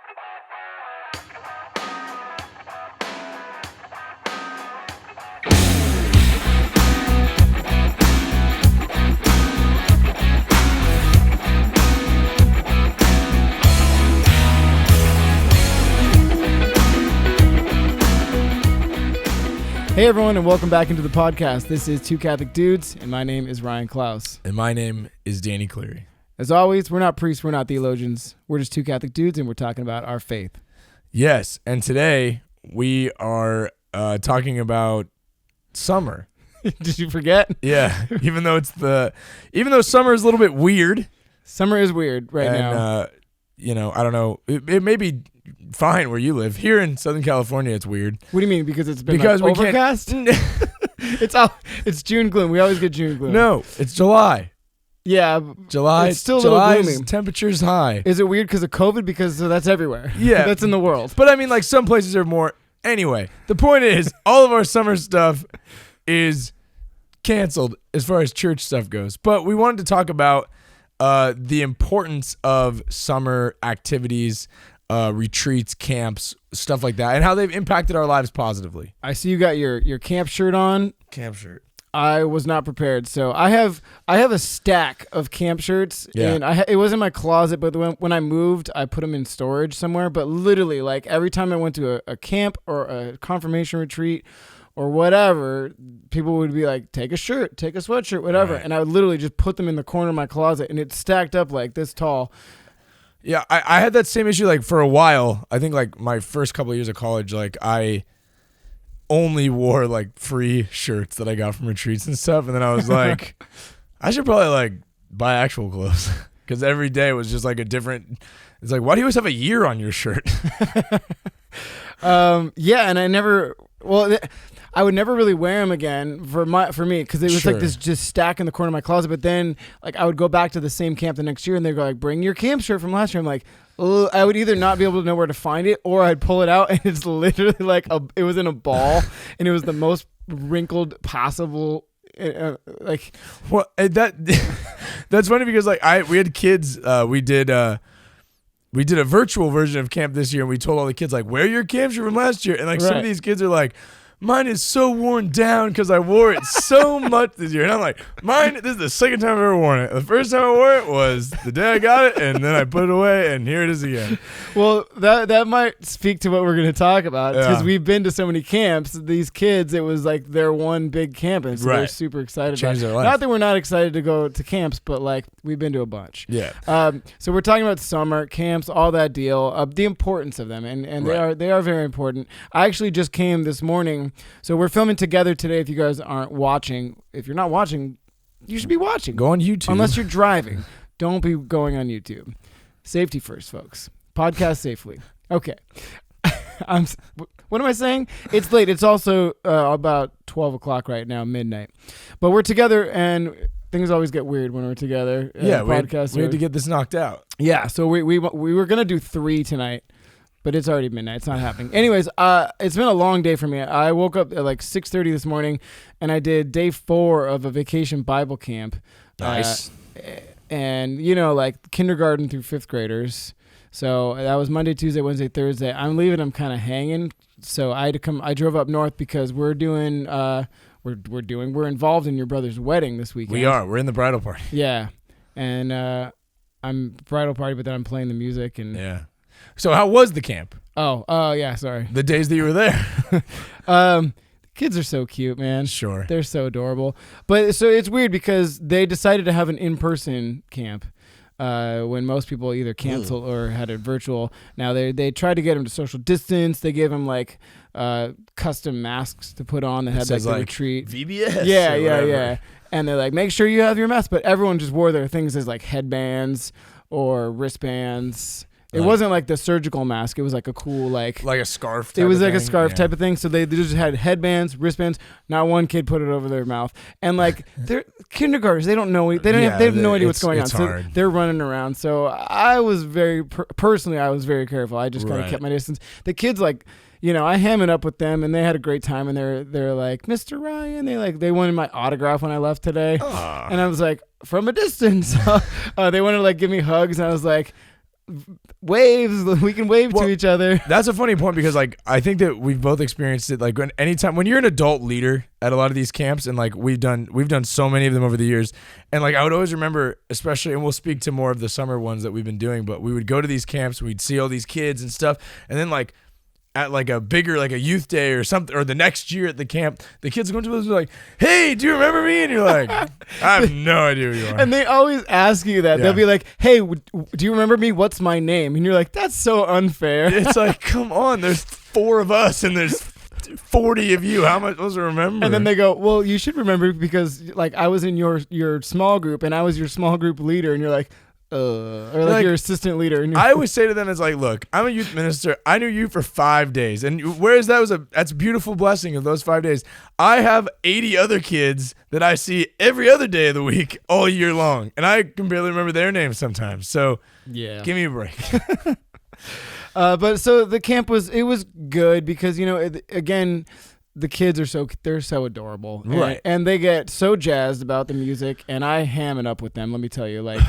Hey everyone, and welcome back into the podcast. This is Two Catholic Dudes, and my name is Ryan Klaus. And my name is Danny Cleary. As always, we're not priests, we're not theologians. We're just two Catholic dudes, and we're talking about our faith. Yes, and today we are talking about summer. Did you forget? Yeah, even though summer is a little bit weird. Summer is weird right now. I don't know. It may be fine where you live. Here in Southern California, it's weird. What do you mean? Because it's been overcast? It's June gloom. We always get June gloom. No, it's July. Yeah, July. It's still a little gloomy. Temperature's high. Is it weird because of COVID? Because that's everywhere. Yeah, that's in the world. But I mean, like some places are more. Anyway, the point is, all of our summer stuff is canceled as far as church stuff goes. But we wanted to talk about the importance of summer activities, retreats, camps, stuff like that, and how they've impacted our lives positively. I see you got your camp shirt on. Camp shirt. I was not prepared, so I have a stack of camp shirts, and it was in my closet. But when I moved, I put them in storage somewhere. But literally, like every time I went to a camp or a confirmation retreat or whatever, people would be like, "Take a shirt, take a sweatshirt, whatever," and I would literally just put them in the corner of my closet, and it's stacked up like this tall. Yeah, I had that same issue like for a while. I think like my first couple of years of college, like I only wore like free shirts that I got from retreats and stuff. And then I was like, I should probably like buy actual clothes because every day was just like a different. It's like, why do you always have a year on your shirt? Yeah, and I would never really wear them again for me because it was like this just stack in the corner of my closet. But then like I would go back to the same camp the next year and they'd go like, bring your camp shirt from last year. I'm like, ugh. I would either not be able to know where to find it or I'd pull it out and it's literally like it was in a ball and it was the most wrinkled possible. Like well, that's funny because like we had kids. We did a virtual version of camp this year and we told all the kids like, wear your camp shirt from last year. And like some of these kids are like, mine is so worn down because I wore it so much this year. And I'm like, this is the second time I've ever worn it. The first time I wore it was the day I got it, and then I put it away, and here it is again. Well, that might speak to what we're going to talk about because we've been to so many camps. These kids, it was like their one big camp, and so they're super excited. Changed their life. Not that we're not excited to go to camps, but like we've been to a bunch. Yeah. So we're talking about summer camps, all that deal, the importance of them, and they are very important. I actually just came this morning. So we're filming together today. If you guys aren't watching, if you're not watching, you should be watching. Go on YouTube. Unless you're driving. Don't be going on YouTube. Safety first, folks. Podcast safely. Okay. What am I saying? It's late. It's also about 12 o'clock right now, midnight. But we're together, and things always get weird when we're together. Yeah, we had to get this knocked out. Yeah, so we were going to do 3 tonight. But it's already midnight. It's not happening. Anyways, it's been a long day for me. I woke up at like 6:30 this morning, and I did day 4 of a vacation Bible camp. Nice. And, like kindergarten through 5th graders. So that was Monday, Tuesday, Wednesday, Thursday. I'm leaving. I'm kind of hanging. So I had to come. I drove up north because we're involved in your brother's wedding this weekend. We are. We're in the bridal party. Yeah. And I'm bridal party, but then I'm playing the music. And yeah. So how was the camp? Oh, yeah, sorry. The days that you were there. Kids are so cute, man. Sure. They're so adorable. But so it's weird because they decided to have an in-person camp when most people either canceled or had a virtual. Now they tried to get them to social distance. They gave them like custom masks to put on that had like the retreat. VBS. Yeah. And they're like, make sure you have your mask. But everyone just wore their things as like headbands or wristbands. It wasn't like the surgical mask. It was like a cool like a scarf. It was like a scarf type of thing. So they just had headbands, wristbands. Not one kid put it over their mouth. And like they're kindergartners, they don't know. They have no idea what's going on. Hard. So they're running around. So I was personally very careful. I just kind of kept my distance. The kids like. I ham it up with them, and they had a great time. And they're like, Mr. Ryan. They wanted my autograph when I left today, and I was like, from a distance. They wanted to like give me hugs, and I was like, waves. We can wave to each other. That's a funny point because like I think that we've both experienced it. Like when you're an adult leader at a lot of these camps, and like we've done so many of them over the years, and like I would always remember, especially, and we'll speak to more of the summer ones that we've been doing, but we would go to these camps, we'd see all these kids and stuff, and then like at like a bigger, like a youth day or something, or the next year at the camp, the kids go to us like, "Hey, do you remember me?" And you're like, "I have no idea who you are." And they always ask you that. Yeah. They'll be like, "Hey, do you remember me? What's my name?" And you're like, "That's so unfair." It's like, come on, there's 4 of us and there's 40 of you. How am I supposed to remember? And then they go, "Well, you should remember because like I was in your small group and I was your small group leader." And you're like, or like your assistant leader. And I always say to them, it's like, look, I'm a youth minister. I knew you for 5 days. And whereas that's a beautiful blessing of those 5 days. I have 80 other kids that I see every other day of the week all year long. And I can barely remember their names sometimes. So yeah, give me a break. But so the camp was good because, again, the kids they're so adorable. Right. And they get so jazzed about the music and I ham it up with them. Let me tell you, like,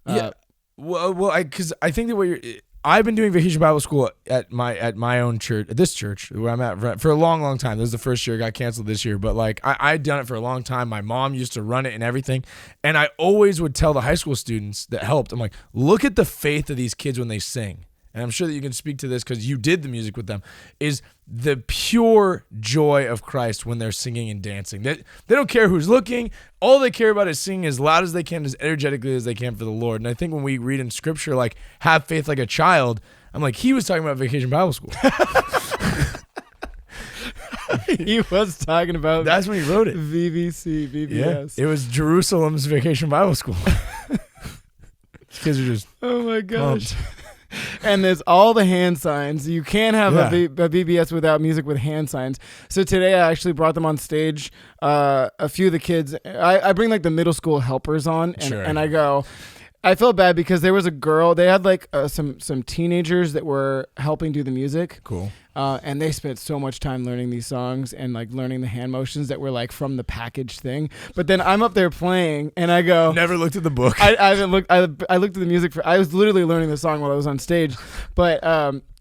yeah. Because I think that I've been doing Vacation Bible School at my own church, at this church where I'm at for a long, long time. This is the first year. It got canceled this year, but like I'd done it for a long time. My mom used to run it and everything, and I always would tell the high school students that helped. I'm like, look at the faith of these kids when they sing. And I'm sure that you can speak to this because you did the music with them, is the pure joy of Christ when they're singing and dancing. They don't care who's looking. All they care about is singing as loud as they can, as energetically as they can for the Lord. And I think when we read in Scripture, like, have faith like a child, I'm like, he was talking about Vacation Bible School. He was talking about. That's when he wrote it. VBC, VBS. Yeah, it was Jerusalem's Vacation Bible School. Kids are just. Oh my gosh. And there's all the hand signs. You can't have a VBS without music with hand signs. So today I actually brought them on stage. A few of the kids, I bring like the middle school helpers on, and I go. I felt bad because there was a girl. They had like some teenagers that were helping do the music. Cool. And they spent so much time learning these songs and like learning the hand motions that were like from the package thing. But then I'm up there playing and I go. Never looked at the book. I haven't looked. I looked at the music I was literally learning the song while I was on stage. But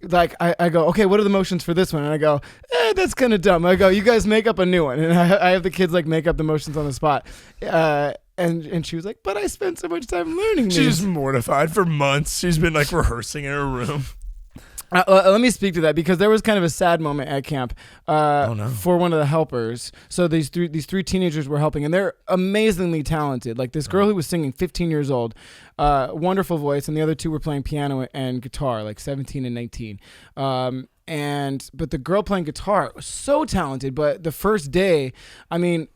like I go, okay, what are the motions for this one? And I go, that's kind of dumb. I go, you guys make up a new one. And I have the kids like make up the motions on the spot. And she was like, but I spent so much time learning these. She's mortified for months. She's been like rehearsing in her room. Let me speak to that because there was kind of a sad moment at camp for one of the helpers. So these three teenagers were helping, and they're amazingly talented. Like this girl who was singing, 15 years old, wonderful voice, and the other two were playing piano and guitar, like 17 and 19. But the girl playing guitar was so talented. But the first day, I mean,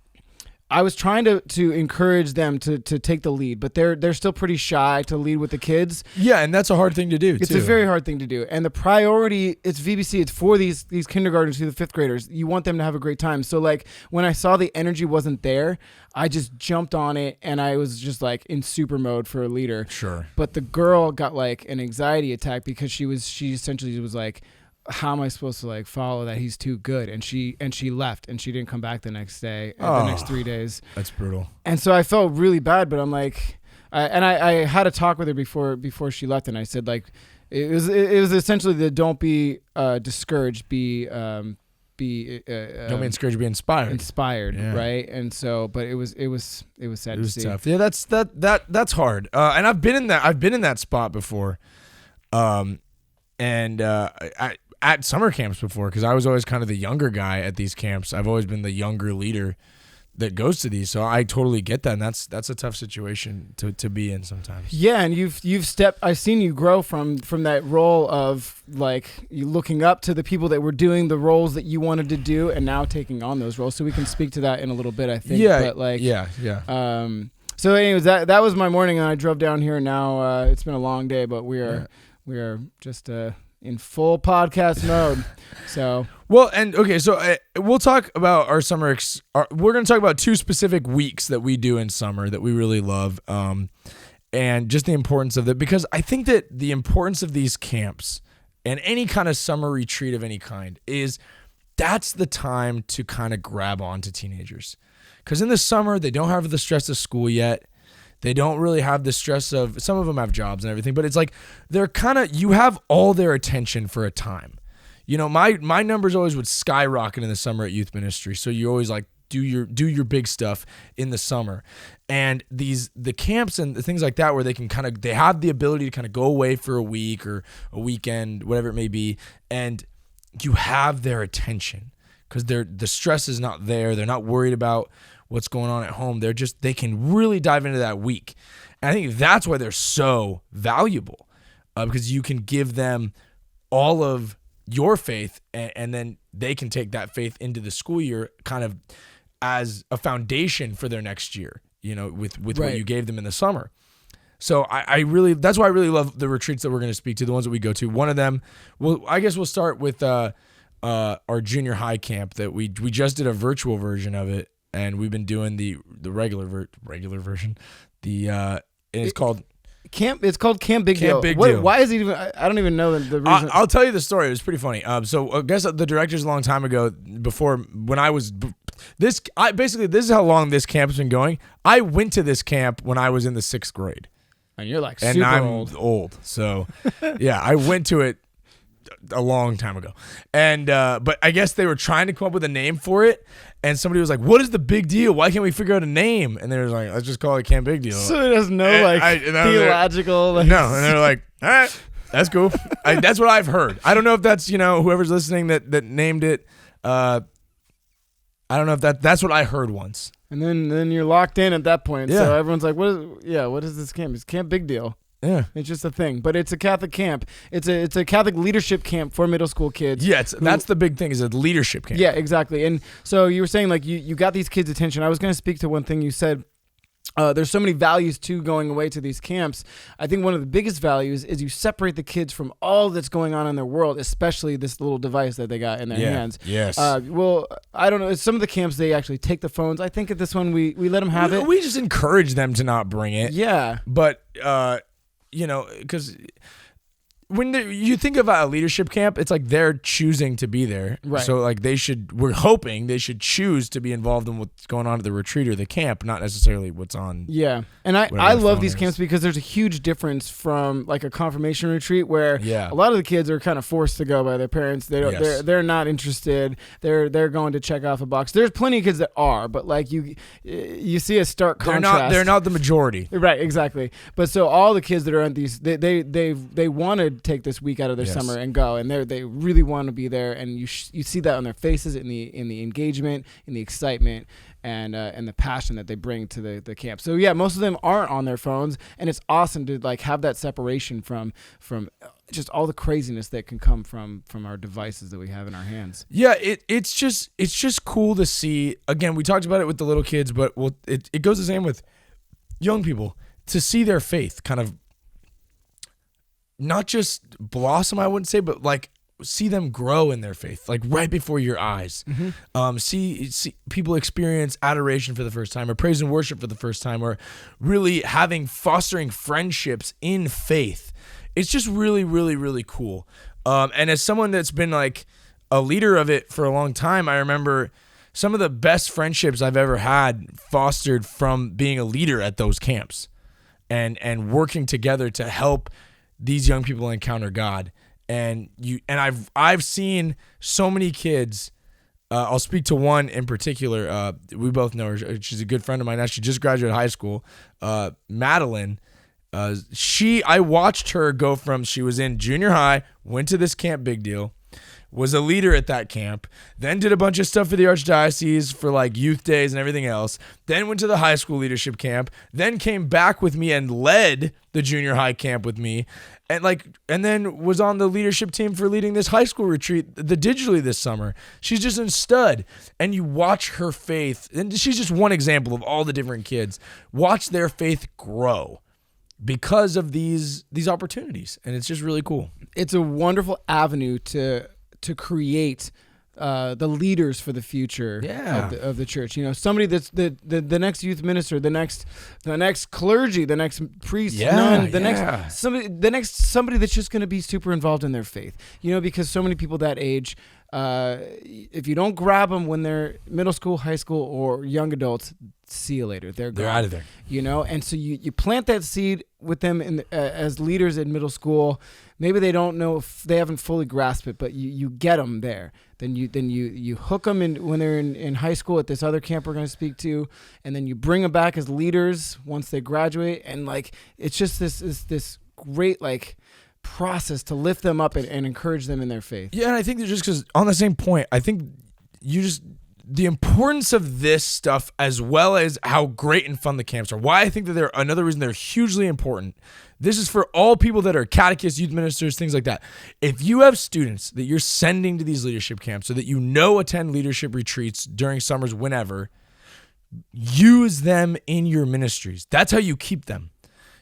I was trying to encourage them to take the lead, but they're still pretty shy to lead with the kids. Yeah, and that's a hard thing to do. It's a very hard thing to do. And the priority, it's VBC, it's for these kindergartners to the fifth graders. You want them to have a great time. So like when I saw the energy wasn't there, I just jumped on it and I was just like in super mode for a leader. Sure. But the girl got like an anxiety attack because she essentially was like, how am I supposed to like follow that? He's too good. And she left and she didn't come back the next day, the next 3 days. That's brutal. And so I felt really bad, but I'm like, I had a talk with her before she left. And I said like, it was essentially the don't be discouraged, don't be discouraged, be inspired. Yeah. Right. And so, but it was sad to see. Tough. Yeah, that's hard. And I've been in that spot before. At summer camps before, because I was always kind of the younger guy at these camps. I've always been the younger leader that goes to these, so I totally get that. And that's a tough situation to be in sometimes. Yeah, and I've seen you grow from that role of like you looking up to the people that were doing the roles that you wanted to do, and now taking on those roles. So we can speak to that in a little bit, I think. Yeah, but like, yeah. So, anyways, that was my morning, and I drove down here. Now it's been a long day, but we are just in full podcast mode. So well, and okay, so we'll talk about our summer. We're going to talk about 2 specific weeks that we do in summer that we really love, and just the importance of it. Because I think that the importance of these camps and any kind of summer retreat of any kind is that's the time to kind of grab on to teenagers. Because in the summer, they don't have the stress of school yet. They don't really have the stress of, some of them have jobs and everything, but it's like they're kind of, you have all their attention for a time. You know, my numbers always would skyrocket in the summer at youth ministry. So you always like do your big stuff in the summer. And the camps and the things like that where they can they have the ability to kind of go away for a week or a weekend, whatever it may be, and you have their attention because the stress is not there. They're not worried about what's going on at home. They can really dive into that week. And I think that's why they're so valuable, because you can give them all of your faith, and then they can take that faith into the school year kind of as a foundation for their next year, you know, with right. what you gave them in the summer. So that's why I really love the retreats that we're going to speak to, the ones that we go to. One of them, I guess we'll start with our junior high camp that we just did a virtual version of it, and we've been doing the regular version. And it's called Camp. It's called Camp Big Deal. Big Deal. Why is it even? I don't even know the reason. I'll tell you the story. It was pretty funny. So I guess the directors a long time ago, before when I was this is how long this camp's been going. I went to this camp when I was in the 6th grade, and you're like super old. So yeah, I went to it a long time ago, and but I guess they were trying to come up with a name for it. And somebody was like, "What is the big deal? Why can't we figure out a name?" And they were like, "Let's just call it Camp Big Deal." So there's no theological. No, and they're like, "All right, that's cool." That's what I've heard. I don't know if that's whoever's listening that named it. I don't know if that's what I heard once. And then you're locked in at that point. Yeah. So everyone's like, what is this camp? It's Camp Big Deal. Yeah, it's just a thing, but it's a Catholic camp. It's a Catholic leadership camp for middle school kids. Yeah, that's the big thing, is a leadership camp. Yeah, exactly. And so you were saying like you got these kids' attention. I was going to speak to one thing you said. There's so many values to going away to these camps. I think one of the biggest values is you separate the kids from all that's going on in their world, especially this little device that they got in their hands. Yes. Well, I don't know. Some of the camps, they actually take the phones. I think at this one, we let them have it. We just encourage them to not bring it. Yeah. But, because when you think about a leadership camp, it's like they're choosing to be there. Right. So like we're hoping they should choose to be involved in what's going on at the retreat or the camp, not necessarily what's on. Yeah. And I love these camps because there's a huge difference from like a confirmation retreat where a lot of the kids are kind of forced to go by their parents. They're not interested. They're going to check off a box. There's plenty of kids that are, but like you see a stark contrast. They're not the majority. Right, exactly. But so all the kids that are on these, they want to take this week out of their summer and go, and they really want to be there, and you see that on their faces, in the engagement, in the excitement, and the passion that they bring to the camp. So yeah, most of them aren't on their phones, and it's awesome to like have that separation from just all the craziness that can come from our devices that we have in our hands. Yeah, it's just cool to see. Again, we talked about it with the little kids, but it goes the same with young people, to see their faith kind of not just blossom, I wouldn't say, but like see them grow in their faith, like right before your eyes. Mm-hmm. See people experience adoration for the first time, or praise and worship for the first time, or really fostering friendships in faith. It's just really, really, really cool. And as someone that's been like a leader of it for a long time, I remember some of the best friendships I've ever had fostered from being a leader at those camps and working together to help these young people encounter God. And I've seen so many kids. I'll speak to one in particular. We both know her. She's a good friend of mine. Now she just graduated high school. Madeline. I watched her go from, she was in junior high, went to this Camp Big Deal, was a leader at that camp, then did a bunch of stuff for the archdiocese for like youth days and everything else, then went to the high school leadership camp, then came back with me and led the junior high camp with me, and then was on the leadership team for leading this high school retreat, the digitally this summer. She's just a stud. And you watch her faith, and she's just one example of all the different kids, watch their faith grow because of these opportunities. And it's just really cool. It's a wonderful avenue to create the leaders for the future of the church. Somebody that's the next youth minister, the next clergy, the next priest, nun, the next somebody that's just going to be super involved in their faith. Because so many people that age if you don't grab them when they're middle school, high school, or young adults, see you later. They're out of there. And so you plant that seed with them as leaders in middle school. Maybe they don't know if they haven't fully grasped it, but you get them there. Then you hook them in when they're in high school at this other camp we're going to speak to, and then you bring them back as leaders once they graduate. And like it's just this great like process to lift them up and encourage them in their faith. Yeah, and I think that just because on the same point, I think the importance of this stuff as well as how great and fun the camps are. Why I think that they're another reason they're hugely important. This is for all people that are catechists, youth ministers, things like that. If you have students that you're sending to these leadership camps so that attend leadership retreats during summers, whenever, use them in your ministries. That's how you keep them.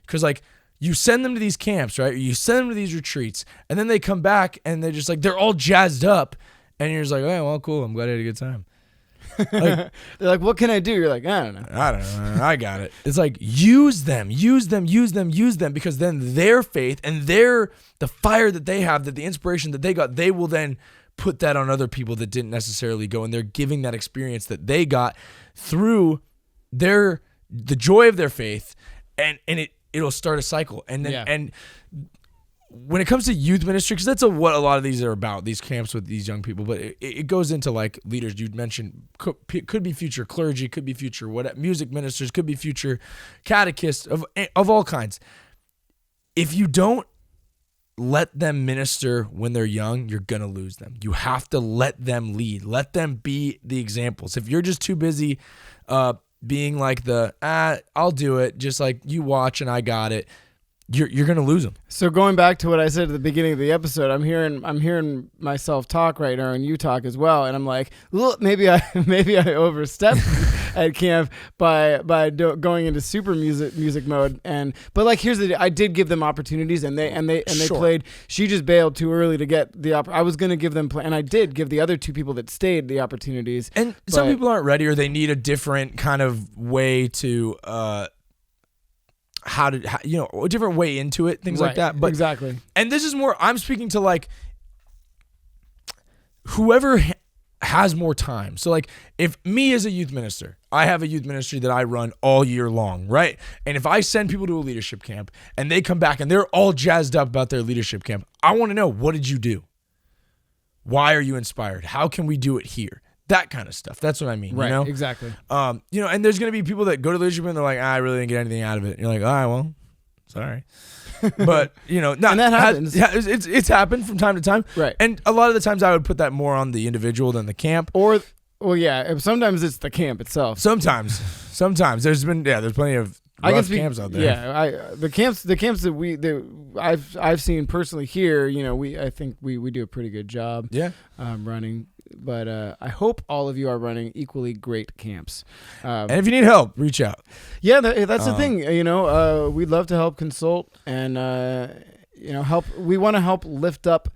Because like you send them to these camps, right? You send them to these retreats, and then they come back and they're just like, they're all jazzed up. And you're just like, oh, well, cool. I'm glad I had a good time. Like, they're like, what can I do? You're like, I don't know. I got it. It's like, use them, because then their faith and the fire that they have, that the inspiration that they got, they will then put that on other people that didn't necessarily go, and they're giving that experience that they got through the joy of their faith, and it'll start a cycle. And then and when it comes to youth ministry, because that's what a lot of these are about, these camps with these young people, but it goes into like leaders you'd mentioned, could be future clergy, could be future music ministers, could be future catechists of all kinds. If you don't let them minister when they're young, you're going to lose them. You have to let them lead. Let them be the examples. If you're just too busy being like I'll do it, just like you watch and I got it, you're going to lose them. So going back to what I said at the beginning of the episode, I'm hearing myself talk right now, and you talk as well, and I'm like, maybe I overstepped at camp by going into super music mode. But like here's I did give them opportunities, and they Sure. played. She just bailed too early to get the I was going to give them and I did give the other two people that stayed the opportunities. And some people aren't ready, or they need a different kind of way to a different way into it, things like that. But exactly. And this is more, I'm speaking to like whoever has more time. So like if me as a youth minister, I have a youth ministry that I run all year long, right? And if I send people to a leadership camp and they come back and they're all jazzed up about their leadership camp, I want to know, what did you do? Why are you inspired? How can we do it here? That kind of stuff. That's what I mean. Right, you know? exactly. And there's going to be people that go to leadership and they're like, I really didn't get anything out of it. And you're like, all right, well, sorry. But, and that happens. It's happened from time to time. Right. And a lot of the times I would put that more on the individual than the camp. Sometimes it's the camp itself. Sometimes. There's plenty of rough camps out there. Yeah, the camps that I've seen personally here, I think we do a pretty good job. Yeah. Running. But I hope all of you are running equally great camps. And if you need help, reach out. Yeah, that's the thing. We'd love to help consult and help. We want to help lift up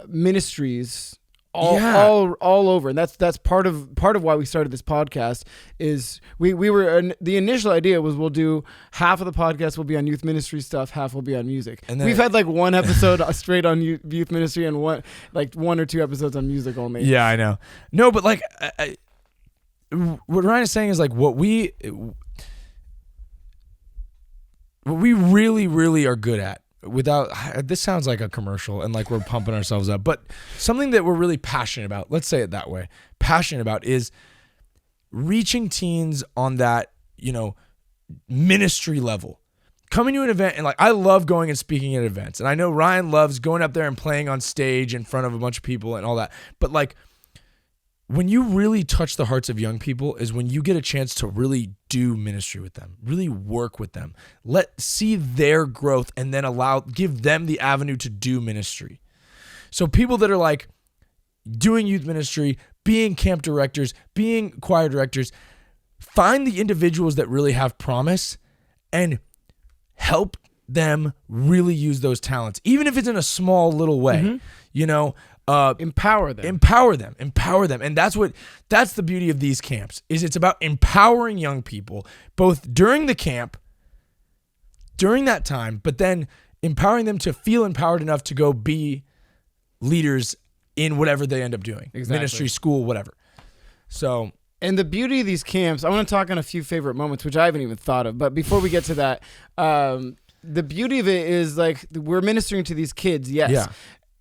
ministries all over, and that's part of why we started this podcast. Is we were the initial idea was we'll do half of the podcast will be on youth ministry stuff, half will be on music. And then, we've had like one episode straight on youth ministry and one or two episodes on music only. Yeah, I know. No, but like what Ryan is saying is like what we really, really are good at. This sounds like a commercial and like we're pumping ourselves up, but something that we're really passionate about, let's say it that way, passionate about, is reaching teens on that, ministry level. Coming to an event, and like I love going and speaking at events, and I know Ryan loves going up there and playing on stage in front of a bunch of people and all that, but like when you really touch the hearts of young people is when you get a chance to really do ministry with them, really work with them, see their growth, and then give them the avenue to do ministry. So people that are like doing youth ministry, being camp directors, being choir directors, find the individuals that really have promise and help them really use those talents, even if it's in a small little way, empower them. And that's the beauty of these camps, is it's about empowering young people, both during the camp, during that time, but then empowering them to feel empowered enough to go be leaders in whatever they end up doing. Exactly. Ministry, school, whatever. So. And the beauty of these camps, I want to talk on a few favorite moments, which I haven't even thought of. But before we get to that, the beauty of it is like we're ministering to these kids, yes. Yeah.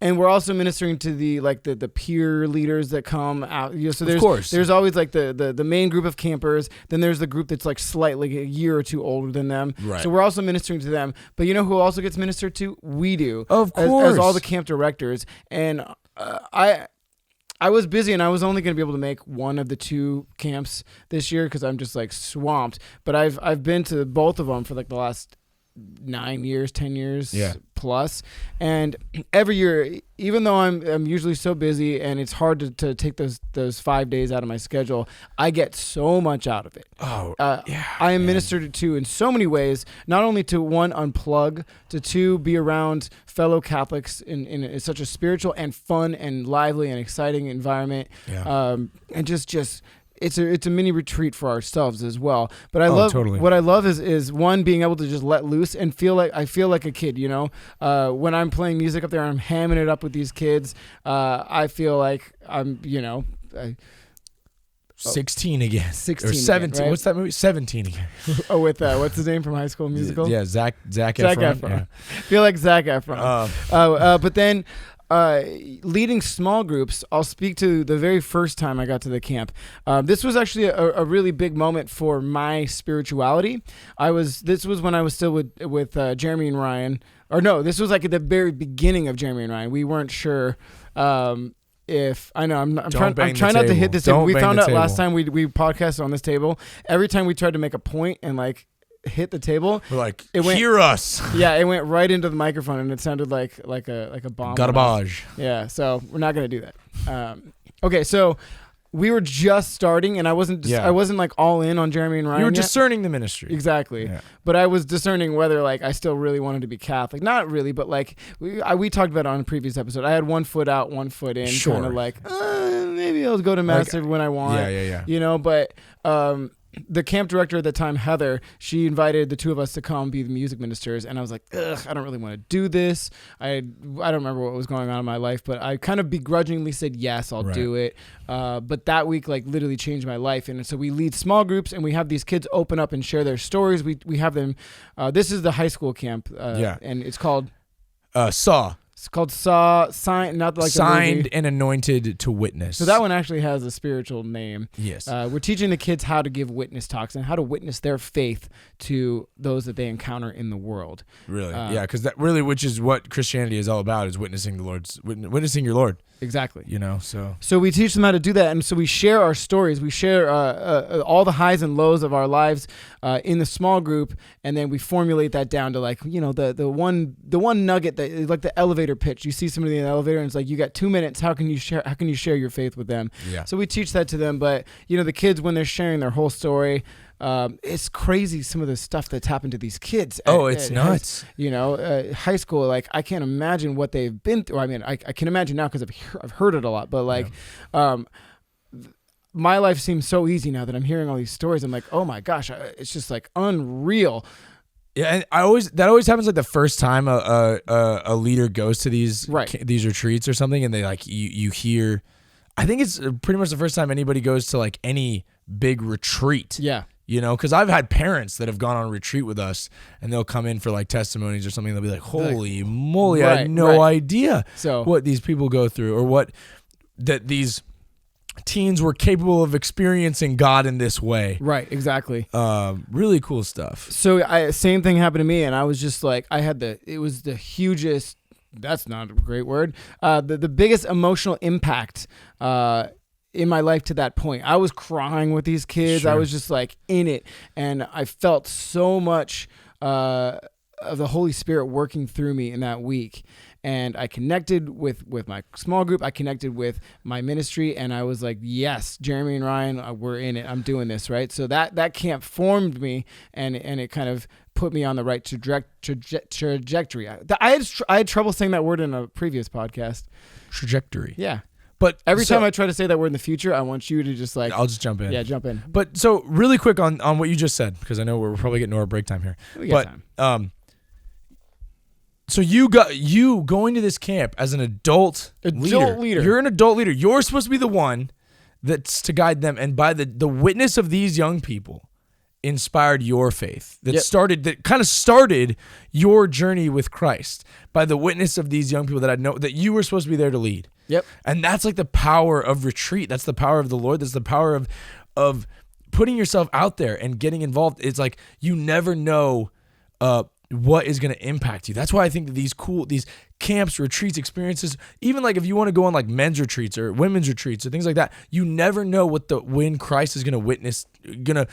And we're also ministering to the peer leaders that come out. So of course. There's always like the main group of campers. Then there's the group that's like slightly a year or two older than them. Right. So we're also ministering to them. But you know who also gets ministered to? We do. Of course. As all the camp directors. And I was busy and I was only going to be able to make one of the 2 camps this year because I'm just like swamped. But I've been to both of them for like the last 9 years, 10 years plus. And every year, even though I'm usually so busy and it's hard to take those 5 days out of my schedule, I get so much out of it. I am ministered to in so many ways, not only to 1, unplug, to 2, be around fellow Catholics in such a spiritual and fun and lively and exciting environment. And just it's a mini retreat for ourselves as well. But I love totally. What I love is one, being able to just let loose and I feel like a kid, you know. When I'm playing music up there and I'm hamming it up with these kids, I feel like I'm, you know, 16 again. 16 or 17. Again, right? What's that movie? 17 again. With what's his name from High School Musical? Yeah, Zac Efron. Yeah. I feel like Zac Efron. But then leading small groups, I'll speak to the very first time I got to the camp. This was actually a really big moment for my spirituality. This was when I was still with Jeremy and Ryan. Or no, this was like at the very beginning of Jeremy and Ryan. We weren't sure if I'm trying not to hit this table. We found out last time we podcasted on this table. Every time we tried to make a point and like hit the table, we're like, hear us. Yeah, it went right into the microphone and it sounded like a bomb. Garbage. Yeah, so we're not gonna do that. Okay, so we were just starting, and I wasn't like all in on Jeremy and Ryan. You were yet. discerning the ministry. Exactly. Yeah. But I was discerning whether like I still really wanted to be Catholic. Not really, but like we talked about it on a previous episode. I had 1 foot out, 1 foot in, kind of like maybe I'll go to mass when I want. Yeah. You know, but the camp director at the time, Heather, she invited the 2 of us to come be the music ministers, and I was like, ugh, I don't really want to do this. I don't remember what was going on in my life, but I kind of begrudgingly said yes, I'll do it. But that week like literally changed my life, and so we lead small groups, and we have these kids open up and share their stories. We have them. This is the high school camp, and it's called SAW. It's called Signed, not like Signed and Anointed to Witness. So that one actually has a spiritual name. Yes. We're teaching the kids how to give witness talks and how to witness their faith to those that they encounter in the world. Really? Yeah, because that really, which is what Christianity is all about, is witnessing your Lord. Exactly. You know, so we teach them how to do that, and so we share our stories. We share all the highs and lows of our lives in the small group, and then we formulate that down to like, you know, the one nugget that is like the elevator pitch. You see somebody in the elevator, and it's like, you got 2 minutes. How can you share your faith with them? Yeah. So we teach that to them, but you know, the kids, when they're sharing their whole story, it's crazy some of the stuff that's happened to these kids. It's nuts. You know, high school, like I can't imagine what they've been through. I mean, I can imagine now because I've heard it a lot, but like, my life seems so easy now that I'm hearing all these stories. I'm like, oh my gosh, it's just like unreal. Yeah, and that always happens like the first time a leader goes to these retreats or something, and they like you hear. I think it's pretty much the first time anybody goes to like any big retreat. Yeah. You know, because I've had parents that have gone on a retreat with us, and they'll come in for like testimonies or something. They'll be like, "Holy moly, I had no idea what these people go through, or that these teens were capable of experiencing God in this way." Right, exactly. Really cool stuff. So same thing happened to me, and I was just like, it was the hugest. That's not a great word. The biggest emotional impact in my life to that point. I was crying with these kids. Sure. I was just like in it, and I felt so much of the Holy Spirit working through me in that week. And I connected with my small group. I connected with my ministry, and I was like, yes, Jeremy and Ryan, we're in it. I'm doing this, right? So that camp formed me, and it kind of put me on the right trajectory. I had trouble saying that word in a previous podcast. Trajectory. Yeah. But every time I try to say that word in the future, I want you to just like... I'll just jump in. Yeah, jump in. But so really quick on what you just said, because I know we're probably getting to our break time here. We got time. So you going to this camp as an adult leader. You're an adult leader. You're supposed to be the one that's to guide them. And by the witness of these young people inspired your faith. That kind of started your journey with Christ by the witness of these young people that I know that you were supposed to be there to lead. Yep. And that's like the power of retreat. That's the power of the Lord. That's the power of putting yourself out there and getting involved. It's like you never know what is going to impact you. That's why I think that these camps, retreats, experiences, even like if you want to go on like men's retreats or women's retreats or things like that, you never know when Christ is going to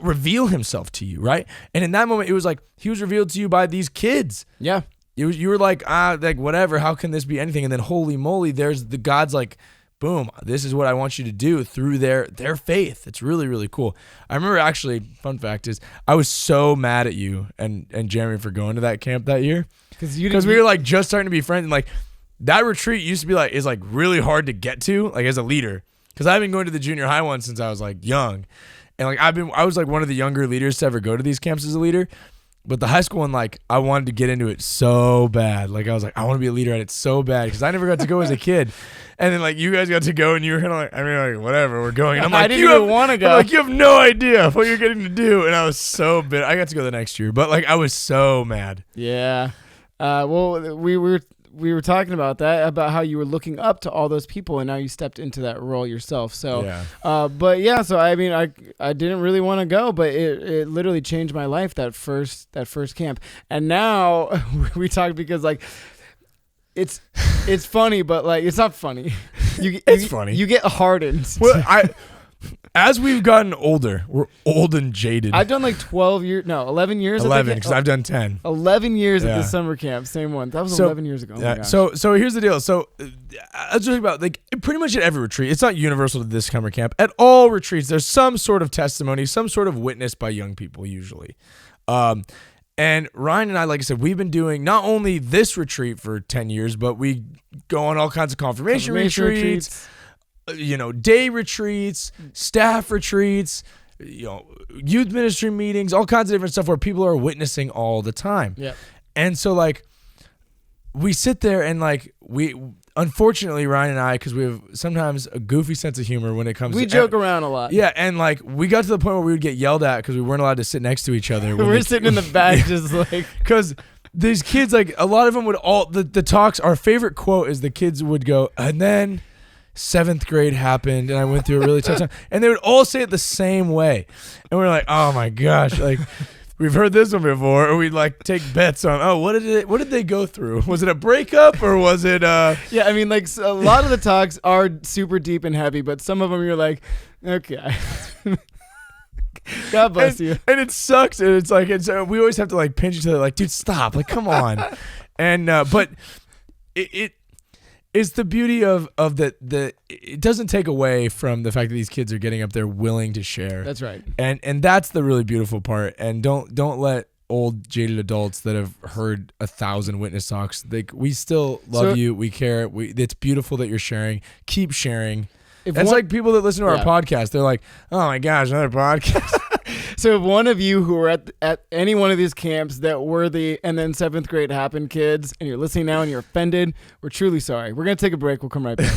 reveal himself to you, right? And in that moment, it was like he was revealed to you by these kids. Yeah. You were like, whatever, how can this be anything? And then holy moly, there's the God's like, boom, this is what I want you to do through their faith. It's really, really cool. I remember actually, fun fact is, I was so mad at you and Jeremy for going to that camp that year. Because we were like just starting to be friends. And like that retreat used to be like, is like really hard to get to, like as a leader. Because I've been going to the junior high one since I was like young. And like I was like one of the younger leaders to ever go to these camps as a leader. But the high school one, like, I wanted to get into it so bad. Like, I was like, I want to be a leader at it so bad because I never got to go as a kid. And then, like, you guys got to go, and you were kind of like, I mean, like, whatever, we're going. And I'm like, I didn't even want to go. I'm like, you have no idea what you're getting to do. And I was so bitter. I got to go the next year, but, like, I was so mad. Yeah. Well, we were talking about that, about how you were looking up to all those people, and now you stepped into that role yourself. So, yeah. But yeah, so I mean, I didn't really want to go, but it literally changed my life, that first camp. And now we talk because like it's funny, but like it's not funny. It's funny. You get hardened. Well, as we've gotten older, we're old and jaded. I've done like 11 years. 11, because I've done 10. 11 years at the summer camp, same one. That was 11 years ago. Oh my gosh. So here's the deal. So I was talking about like pretty much at every retreat. It's not universal to this summer camp. At all retreats, there's some sort of testimony, some sort of witness by young people usually. And Ryan and I, like I said, we've been doing not only this retreat for 10 years, but we go on all kinds of confirmation retreats. Day retreats, staff retreats, youth ministry meetings, all kinds of different stuff where people are witnessing all the time. Yeah. And so like we sit there and like unfortunately Ryan and I, because we have sometimes a goofy sense of humor when it comes we joke around a lot. Yeah, and like we got to the point where we would get yelled at because we weren't allowed to sit next to each other. We're sitting in the back just like because these kids, like a lot of them would the talks, our favorite quote is the kids would go, and then 7th grade happened and I went through a really tough time, and they would all say it the same way, and we're like, oh my gosh, like we've heard this one before. Or we'd like take bets on, what did they go through? Was it a breakup or was it yeah, I mean, like a lot of the talks are super deep and heavy, but some of them you're like, okay. God bless you. And it sucks, and it's like we always have to like pinch each other like, dude, stop, like come on. And but it's the beauty of the it doesn't take away from the fact that these kids are getting up there willing to share. That's right. And that's the really beautiful part. And don't let old jaded adults that have heard 1,000 witness talks, we still love you. We care. It's beautiful that you're sharing. Keep sharing. It's like people that listen to our podcast. They're like, oh my gosh, another podcast. So if one of you who were at any one of these camps that were and then 7th grade happened kids, and you're listening now and you're offended, we're truly sorry. We're going to take a break. We'll come right back.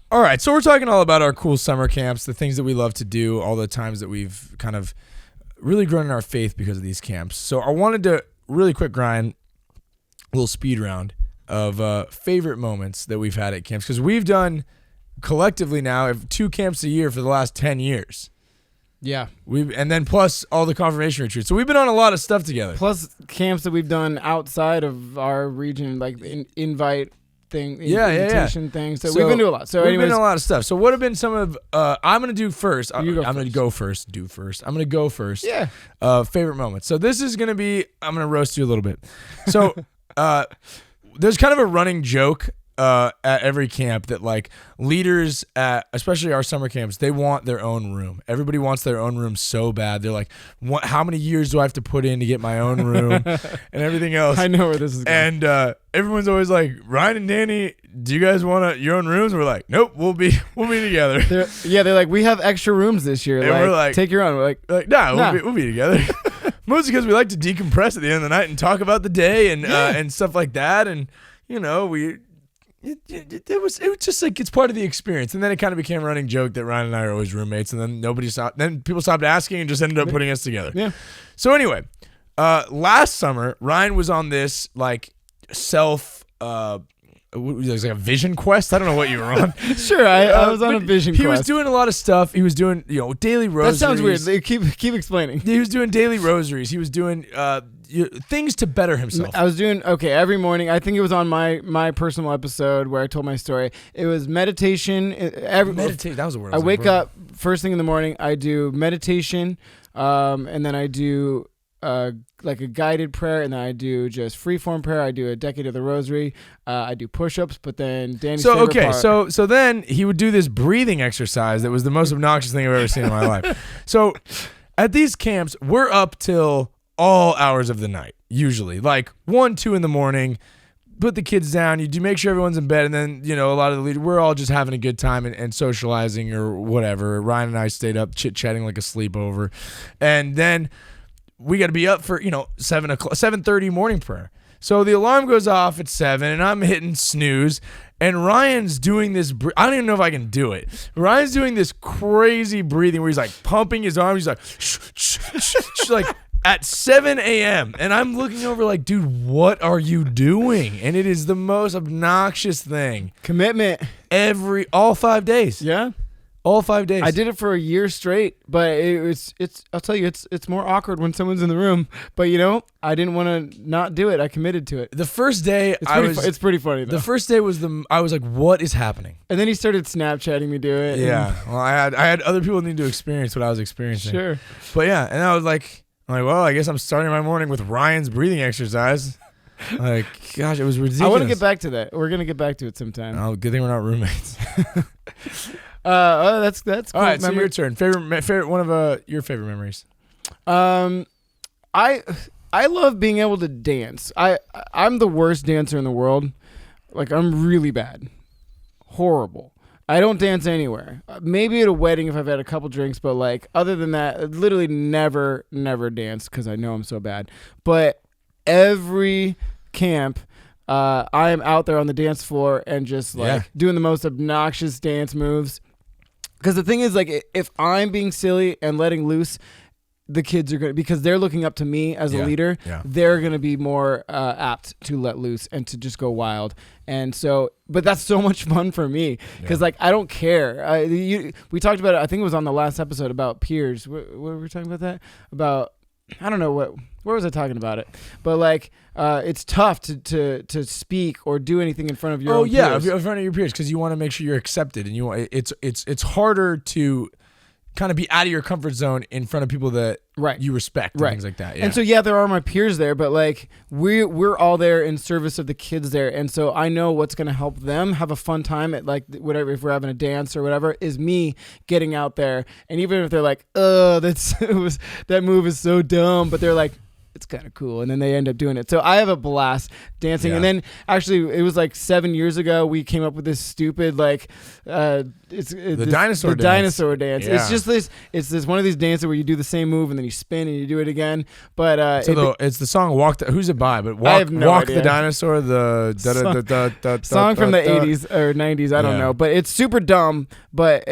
All right. So we're talking all about our cool summer camps, the things that we love to do, all the times that we've kind of really grown in our faith because of these camps. So I wanted to really quick grind a little speed round of favorite moments that we've had at camps, because we've done collectively now 2 camps a year for the last 10 years. Yeah. And then plus all the confirmation retreats. So we've been on a lot of stuff together. Plus camps that we've done outside of our region, like invite thing, invitation things. So we've been doing a lot. So we've been doing a lot of stuff. So what have been some of I'm going to do first. I'm going to go first. I'm going to go first. Yeah. Favorite moments. So this is going to be, I'm going to roast you a little bit. So there's kind of a running joke at every camp that like leaders at especially our summer camps, they want their own room. Everybody wants their own room so bad. They're like, how many years do I have to put in to get my own room and everything else? I know where this is going. And everyone's always like, Ryan and Danny, do you guys want your own rooms? And we're like, nope, we'll be together. They're like, we have extra rooms this year. And we're like, take your own. We're like nah. We'll be together. Mostly because we like to decompress at the end of the night and talk about the day and stuff like that. And, you know, it was just like it's part of the experience. And then it kind of became a running joke that Ryan and I are always roommates. And then people stopped asking and just ended up putting us together. Yeah. So anyway, last summer, Ryan was on this like it was like a vision quest. I don't know what you were on. Sure, I was on a vision quest. He was doing a lot of stuff. He was doing, daily rosaries. That sounds weird. Keep explaining. He was doing daily rosaries. He was doing things to better himself. I was doing, every morning. I think it was on my personal episode where I told my story. It was meditation. Meditate. That was the word. I wake up first thing in the morning. I do meditation, and then I do like a guided prayer, and then I do just freeform prayer. I do a decade of the rosary. I do push-ups, but then Danny's favorite part. So then he would do this breathing exercise that was the most obnoxious thing I've ever seen in my life. So at these camps, we're up till all hours of the night, usually like 1, 2 in the morning. Put the kids down. You do make sure everyone's in bed, and then a lot of the leaders, we're all just having a good time and socializing or whatever. Ryan and I stayed up chit-chatting like a sleepover, and then we got to be up for 7:30 morning prayer. So the alarm goes off at 7, and I'm hitting snooze, and Ryan's doing this. I don't even know if I can do it. Ryan's doing this crazy breathing where he's like pumping his arms. He's like, like at 7 a.m. And I'm looking over like, dude, what are you doing? And it is the most obnoxious thing. Commitment. All 5 days. Yeah. All 5 days. I did it for a year straight, but it's I'll tell you, it's more awkward when someone's in the room. But I didn't want to not do it. I committed to it. The first day, it's pretty funny though. The first day I was like, what is happening? And then he started Snapchatting me do it. Yeah. Well, I had other people need to experience what I was experiencing. Sure. But yeah, and I was like, well, I guess I'm starting my morning with Ryan's breathing exercise. Like, gosh, it was ridiculous. I want to get back to that. We're gonna get back to it sometime. Oh, good thing we're not roommates. That's cool. All right, so your turn. Favorite one of your favorite memories. I love being able to dance. I'm the worst dancer in the world. Like, I'm really bad. Horrible. I don't dance anywhere. Maybe at a wedding if I've had a couple drinks, but like other than that, I literally never dance because I know I'm so bad. But every camp, I am out there on the dance floor and just like doing the most obnoxious dance moves. Because the thing is, like, if I'm being silly and letting loose, the kids are going to, because they're looking up to me as a leader, they're going to be more apt to let loose and to just go wild. And so, but that's so much fun for me because, like, I don't care. We talked about it, I think it was on the last episode about peers. What were we talking about that? About, I don't know where was I talking about it? But like, it's tough to speak or do anything in front of your own peers. In front of your peers because you want to make sure you're accepted, and it's harder to kind of be out of your comfort zone in front of people that you respect and things like that. Yeah. And so there are my peers there, but like we're all there in service of the kids there, and so I know what's going to help them have a fun time at like whatever, if we're having a dance or whatever, is me getting out there. And even if they're like, that move is so dumb, but they're like, it's kind of cool, and then they end up doing it. So I have a blast dancing. And then actually it was like 7 years ago we came up with this stupid like the dinosaur dance. Yeah. It's just this one of these dances where you do the same move and then you spin and you do it again. But it's the song "Walk." Who's it by? But I have no Walk idea. The Dinosaur. The song from the 80s or 90s. I don't know, but it's super dumb. But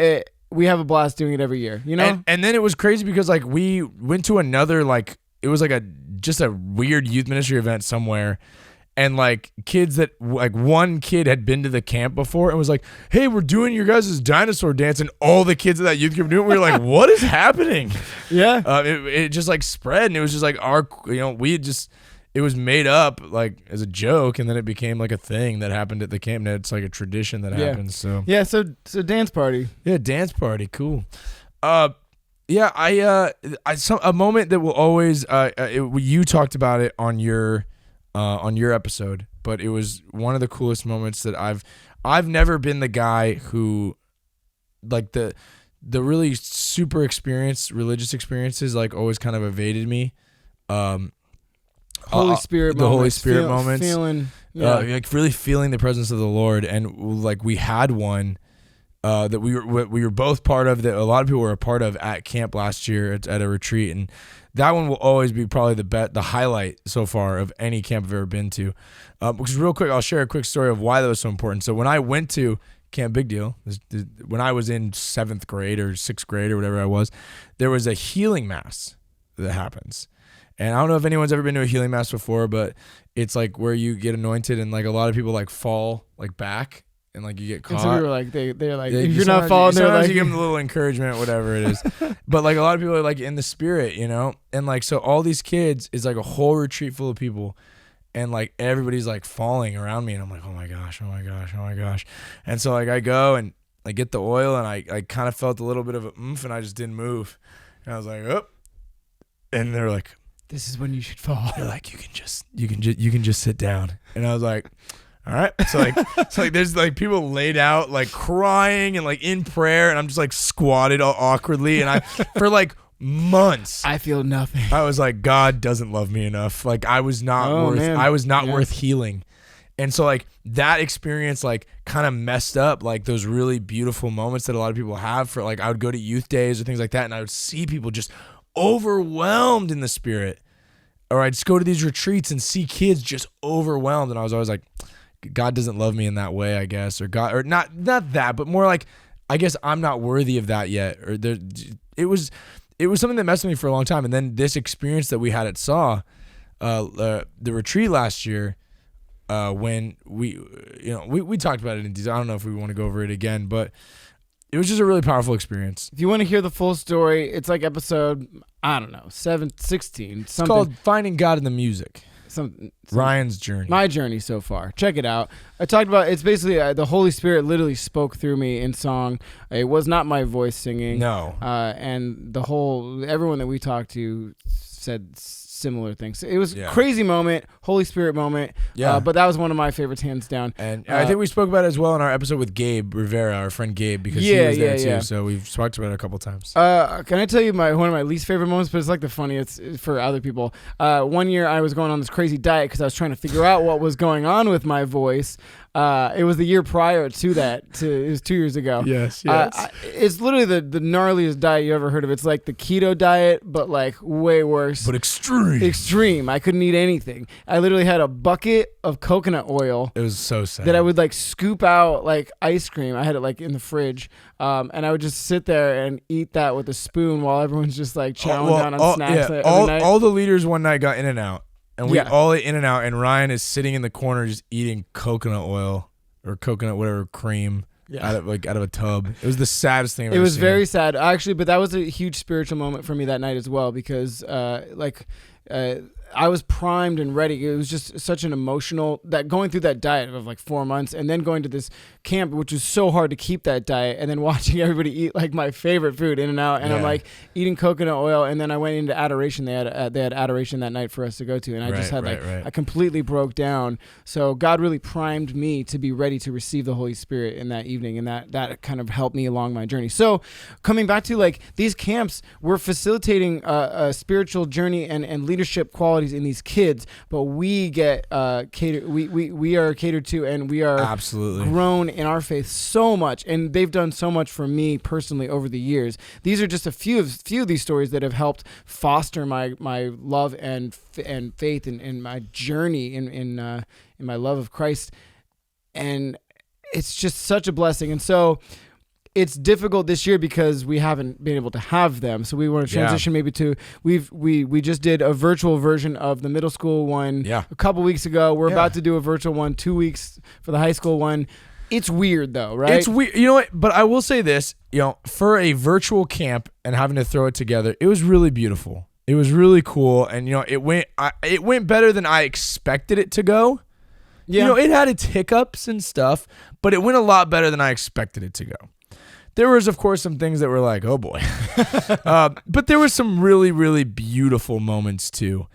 we have a blast doing it every year. You know. And then it was crazy because like we went to another like. It was like just a weird youth ministry event somewhere, and like kids that like one kid had been to the camp before and was like, "Hey, we're doing your guys' dinosaur dance," and all the kids of that youth group doing it. We were like, "What is happening?" Yeah, it just like spread, and it was just like it was made up like as a joke, and then it became like a thing that happened at the camp. And it's like a tradition that happens. So dance party. Yeah, dance party, cool. Yeah, a moment that will always you talked about it on your episode, but it was one of the coolest moments that I've never been the guy who like the really super experienced religious experiences like always kind of evaded me. Holy Spirit moments, feeling like really feeling the presence of the Lord, and like we had one that we were both part of, that a lot of people were a part of at camp last year at a retreat, and that one will always be probably the highlight so far of any camp I've ever been to. Because real quick, I'll share a quick story of why that was so important. So when I went to Camp Big Deal, when I was in 7th grade or 6th grade or whatever I was, there was a healing mass that happens. And I don't know if anyone's ever been to a healing mass before, but it's like where you get anointed and like a lot of people like fall like back and like you get caught. And some people are like, they're like, if you're not falling, they're like, you give them a little encouragement, whatever it is. But like a lot of people are like in the spirit, you know? And like, so all these kids is like a whole retreat full of people. And like everybody's like falling around me, and I'm like, oh my gosh. And so like I go and I get the oil, and I kind of felt a little bit of a oomph, and I just didn't move. And I was like, oh. And they're like, this is when you should fall. They're like, you can just sit down. And I was like, all right. So like there's like people laid out like crying and like in prayer, and I'm just like squatted all awkwardly, and I for like months I feel nothing. I was like, God doesn't love me enough. Like I was not worth healing. And so like that experience like kind of messed up like those really beautiful moments that a lot of people have. For like I would go to youth days or things like that, and I would see people just overwhelmed in the spirit. Or I'd just go to these retreats and see kids just overwhelmed, and I was always like, God doesn't love me in that way, I guess. Or God, or not that, but more like, I guess I'm not worthy of that yet. Or it was something that messed with me for a long time. And then this experience that we had at SAW, the retreat last year, when we talked about it in detail. I don't know if we want to go over it again, but it was just a really powerful experience. If you want to hear the full story, it's like episode, I don't know, 16. It's called Finding God in the Music. Ryan's journey. My journey so far. Check it out. I talked about, it's basically the Holy Spirit literally spoke through me in song. It was not my voice singing. No. And everyone that we talked to said similar things. It was a crazy moment, Holy Spirit moment. Yeah. But that was one of my favorites, hands down. And I think we spoke about it as well in our episode with Gabe Rivera, our friend Gabe, because he was there too. So we've talked about it a couple times. Can I tell you one of my least favorite moments? But it's like the funniest for other people. One year I was going on this crazy diet because I was trying to figure out what was going on with my voice. It was the year prior to that. It was 2 years ago. Yes. It's literally the gnarliest diet you ever heard of. It's like the keto diet, but like way worse. But extreme. Extreme. I couldn't eat anything. I literally had a bucket of coconut oil. It was so sad. That I would like scoop out like ice cream. I had it like in the fridge. And I would just sit there and eat that with a spoon while everyone's just like chowing down on snacks every night. All the leaders one night got In-N-Out. And we all ate In-N-Out, and Ryan is sitting in the corner just eating coconut oil or coconut whatever cream out of a tub. It was the saddest thing I've ever seen. It was very sad, actually, but that was a huge spiritual moment for me that night as well, because I was primed and ready. It was just such an emotional, that going through that diet of like 4 months and then going to this camp, which was so hard to keep that diet, and then watching everybody eat like my favorite food, In-N-Out, and I'm like eating coconut oil, and then I went into adoration. They had adoration that night for us to go to, and I just had I completely broke down. So God really primed me to be ready to receive the Holy Spirit in that evening, and that kind of helped me along my journey. So coming back to like these camps, we're facilitating a spiritual journey and leadership qualities in these kids, but we get catered. We are catered to, and we are absolutely grown in our faith so much, and they've done so much for me personally over the years. These are just a few of these stories that have helped foster my love and faith and my journey in my love of Christ, and it's just such a blessing. And so it's difficult this year because we haven't been able to have them. So we want to transition maybe to, we just did a virtual version of the middle school one a couple weeks ago. We're about to do a virtual one 2 weeks for the high school one. It's weird though, right? It's weird. You know what? But I will say this, for a virtual camp and having to throw it together, it was really beautiful. It was really cool. And it went better than I expected it to go. Yeah. It had its hiccups and stuff, but it went a lot better than I expected it to go. There was, of course, some things that were like, oh boy. But there were some really, really beautiful moments too.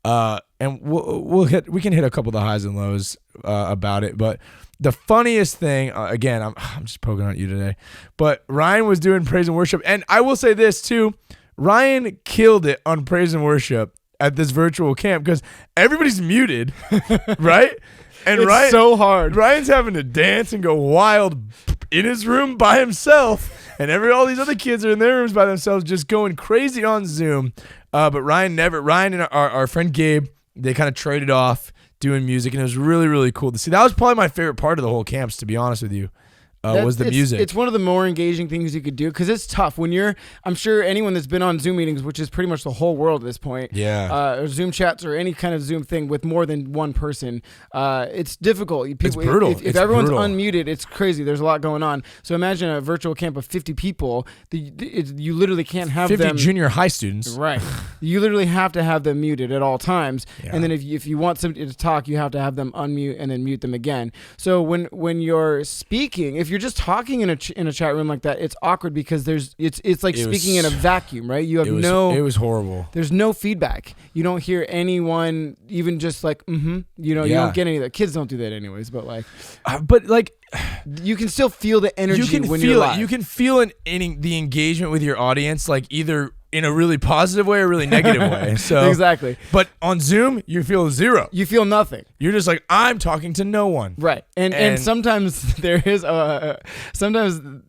And we can hit a couple of the highs and lows about it. But the funniest thing, again, I'm just poking at you today, but Ryan was doing praise and worship. And I will say this too, Ryan killed it on praise and worship at this virtual camp because everybody's muted, right? And it's so hard. Ryan's having to dance and go wild. in his room by himself, and all these other kids are in their rooms by themselves, just going crazy on Zoom. But Ryan and our friend Gabe, they kind of traded off doing music, and it was really, really cool to see. That was probably my favorite part of the whole camps, to be honest with you. Was the music. It's one of the more engaging things you could do because it's tough when I'm sure anyone that's been on Zoom meetings, which is pretty much the whole world at this point, or Zoom chats or any kind of Zoom thing with more than one person, it's difficult. It's brutal. If everyone's unmuted, it's crazy. There's a lot going on. So imagine a virtual camp of 50 people. You literally can't have 50 them. 50 junior high students. Right. You literally have to have them muted at all times. Yeah. And then if you want somebody to talk, you have to have them unmute and then mute them again. So when you're speaking, if you're just talking in a chat room like that, it's awkward because it's like speaking in a vacuum, right? You have it was horrible. There's no feedback. You don't hear anyone even just like you don't get any of that. Kids don't do that anyways, but you can still feel the energy when you're live. You can feel the engagement with your audience, like either in a really positive way or really negative way. So exactly. But on Zoom, you feel zero. You feel nothing. You're just like, I'm talking to no one. Right. And sometimes there is sometimes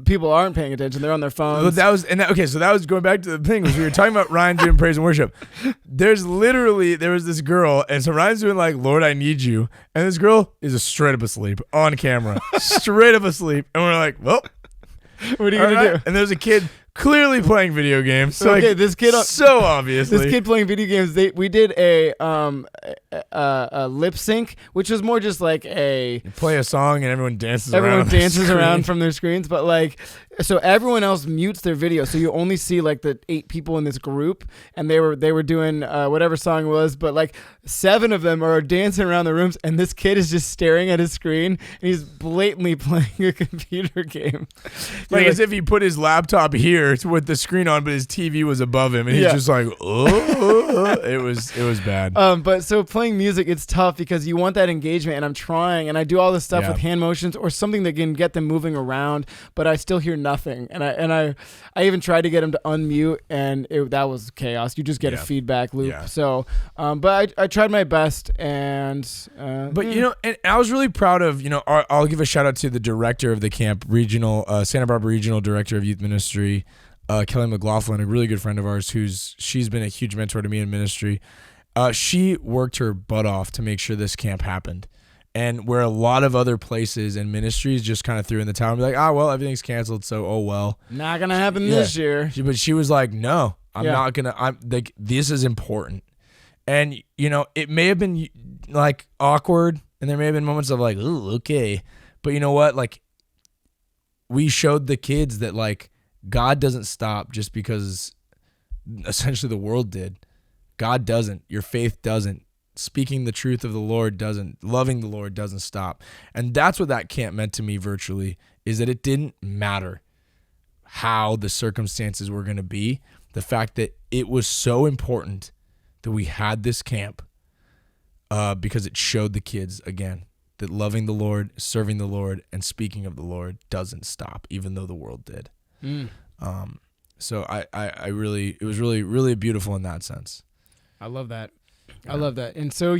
people aren't paying attention. They're on their phones. So that was going back to the thing was we were talking about Ryan doing praise and worship. There was this girl, and so Ryan's doing like, Lord, I need you. And this girl is straight up asleep on camera. Straight up asleep. And we're like, well, what are you going to do? And there's a kid clearly playing video games. So this kid, so obviously, this kid playing video games. We did a lip sync, which was more just like you play a song and everyone dances. Everyone dances around from their screens, but so everyone else mutes their video, so you only see like the 8 people in this group, and they were doing whatever song it was, but 7 of them are dancing around the rooms, and this kid is just staring at his screen, and he's blatantly playing a computer game, as if he put his laptop here with the screen on, but his TV was above him, and he's just like, oh, it was bad. But so playing music, it's tough because you want that engagement, and I'm trying, and I do all this stuff with hand motions or something that can get them moving around, but I still hear nothing, and I even tried to get him to unmute, and that was chaos. You just get a feedback loop. Yeah. So, but I tried my best, and and I was really proud of I'll give a shout out to the director of the camp, Santa Barbara Regional Director of Youth Ministry, Kelly McLaughlin, a really good friend of ours she's been a huge mentor to me in ministry. She worked her butt off to make sure this camp happened. And where a lot of other places and ministries just kind of threw in the towel and be like, well, everything's canceled, so oh well. Not going to happen this year. But she was like, no, I'm not going to. This is important. And, it may have been awkward, and there may have been moments of ooh, okay. But you know what? We showed the kids that God doesn't stop just because essentially the world did. God doesn't. Your faith doesn't. Speaking the truth of the Lord doesn't. Loving the Lord doesn't stop. And that's what that camp meant to me virtually, is that it didn't matter how the circumstances were going to be. The fact that it was so important that we had this camp because it showed the kids, again, that loving the Lord, serving the Lord, and speaking of the Lord doesn't stop, even though the world did. So I really, it was really, really beautiful in that sense. I love that. I love that. And so,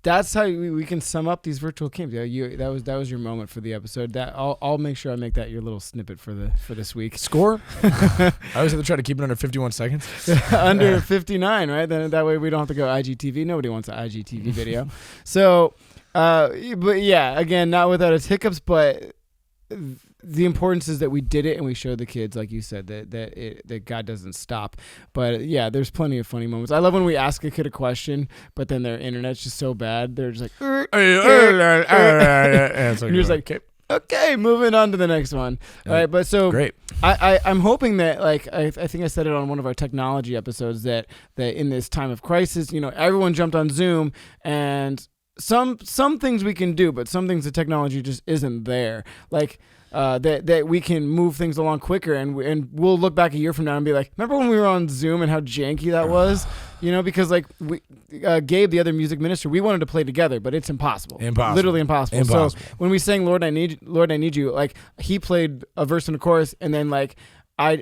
that's how we can sum up these virtual camps. Yeah, that was your moment for the episode. That I'll make sure I make that your little snippet for this week. Score? I always have to try to keep it under 51 seconds. Under 59, right? Then that way we don't have to go IGTV. Nobody wants an IGTV video. So, but yeah, again, not without its hiccups, but the importance is that we did it and we showed the kids, like you said, that God doesn't stop. But yeah, there's plenty of funny moments. I love when we ask a kid a question, but then their internet's just so bad. They're just like, and you're just like, okay, moving on to the next one. All right, but so great. I'm hoping that I think I said it on one of our technology episodes that in this time of crisis, everyone jumped on Zoom, and some things we can do, but some things the technology just isn't there. That we can move things along quicker, and we'll look back a year from now and be like, remember when we were on Zoom and how janky that was? Because Gabe, the other music minister, we wanted to play together, but it's impossible. Literally impossible. So when we sang Lord I Need You, he played a verse and a chorus, and then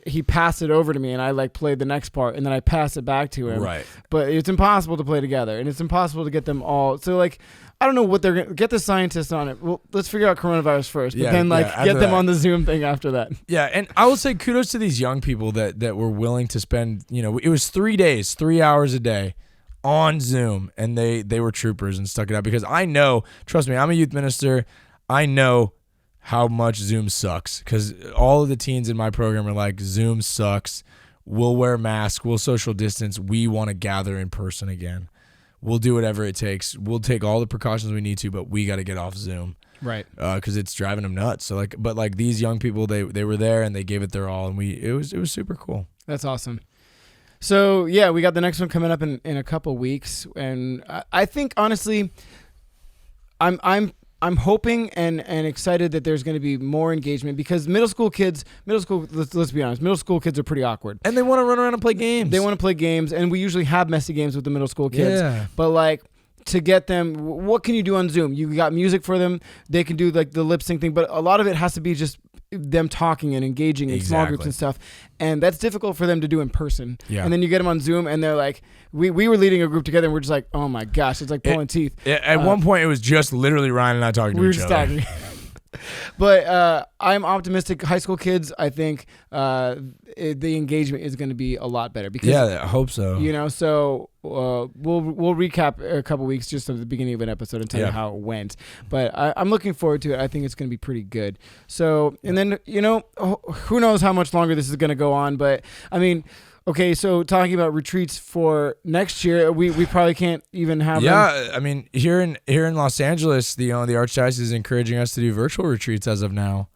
he passed it over to me and I like played the next part and then I pass it back to him. Right. But it's impossible to play together and it's impossible to get them all. So like, I don't know what they're going to get the scientists on it. Well, let's figure out coronavirus first, but then like get them on the Zoom thing after that. Yeah. And I will say kudos to these young people that were willing to spend, it was 3 days, 3 hours a day on Zoom, and they were troopers and stuck it out because I know, trust me, I'm a youth minister. I know how much Zoom sucks because all of the teens in my program are like, Zoom sucks. We'll wear masks. We'll social distance. We want to gather in person again. We'll do whatever it takes. We'll take all the precautions we need to, but we got to get off Zoom. Right. Because it's driving them nuts. So but these young people, they were there and they gave it their all, and it was super cool. That's awesome. So yeah, we got the next one coming up in a couple weeks, and I think honestly, I'm hoping and excited that there's going to be more engagement because middle school kids, let's be honest, middle school kids are pretty awkward. And they want to run around and play games. They want to play games, and we usually have messy games with the middle school kids. Yeah. But like to get them, what can you do on Zoom? You got music for them. They can do like the lip sync thing, but a lot of it has to be just them talking and engaging in small groups and stuff. And that's difficult for them to do in person. Yeah. And then you get them on Zoom and they're like, we were leading a group together and we're just like, oh my gosh, it's like pulling teeth. At one point it was just literally Ryan and I talking to each other. We were just talking. But I'm optimistic. High school kids, I think the engagement is going to be a lot better. Because, I hope so. So we'll recap a couple weeks just at the beginning of an episode and tell you how it went. But I'm looking forward to it. I think it's going to be pretty good. So, and then, who knows how much longer this is going to go on. But, I mean... Okay, so talking about retreats for next year, we probably can't even have them. I mean, here in Los Angeles, the Archdiocese is encouraging us to do virtual retreats as of now.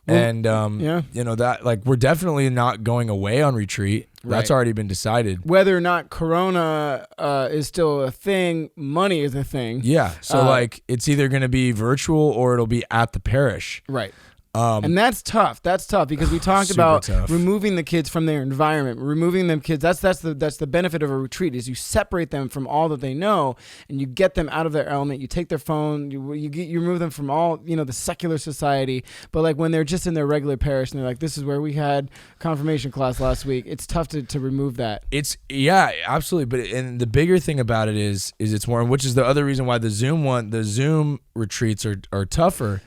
Well, and that like we're definitely not going away on retreat. That's already been decided. Whether or not Corona is still a thing, money is a thing. Yeah, so it's either going to be virtual or it'll be at the parish. Right. And that's tough. That's tough because we talked about removing the kids from their environment, removing them kids. That's the benefit of a retreat is you separate them from all that they know and you get them out of their element. You take their phone, you remove them from all, the secular society. But like when they're just in their regular parish and they're like, this is where we had confirmation class last week. It's tough to remove that. Absolutely. But and the bigger thing about it is it's more, which is the other reason why the Zoom retreats are tougher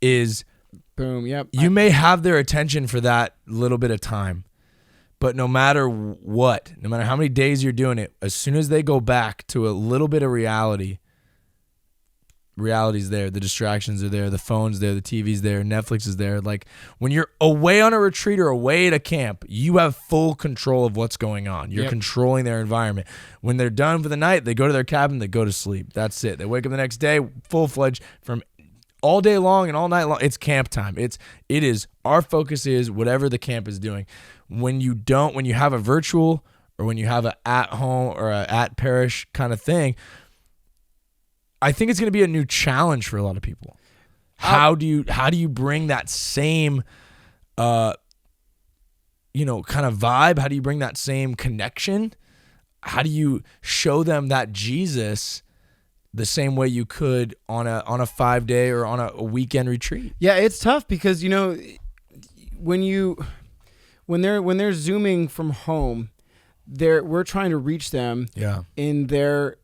is. Boom, yep. You may have their attention for that little bit of time, but no matter what, no matter how many days you're doing it, as soon as they go back to a little bit of reality's there, the distractions are there, the phone's there, the TV's there, Netflix is there. Like when you're away on a retreat or away at a camp, you have full control of what's going on. You're controlling their environment. When they're done for the night, they go to their cabin, they go to sleep. That's it. They wake up the next day full-fledged from all day long and all night long. It's camp time. It is our focus is whatever the camp is doing. When you have a virtual or when you have a at home or a at parish kind of thing, I think it's going to be a new challenge for a lot of people. How do you bring that same kind of vibe? How do you bring that same connection? How do you show them that Jesus the same way you could on a 5-day or on a weekend retreat? Yeah, it's tough because when they're Zooming from home, we're trying to reach them in their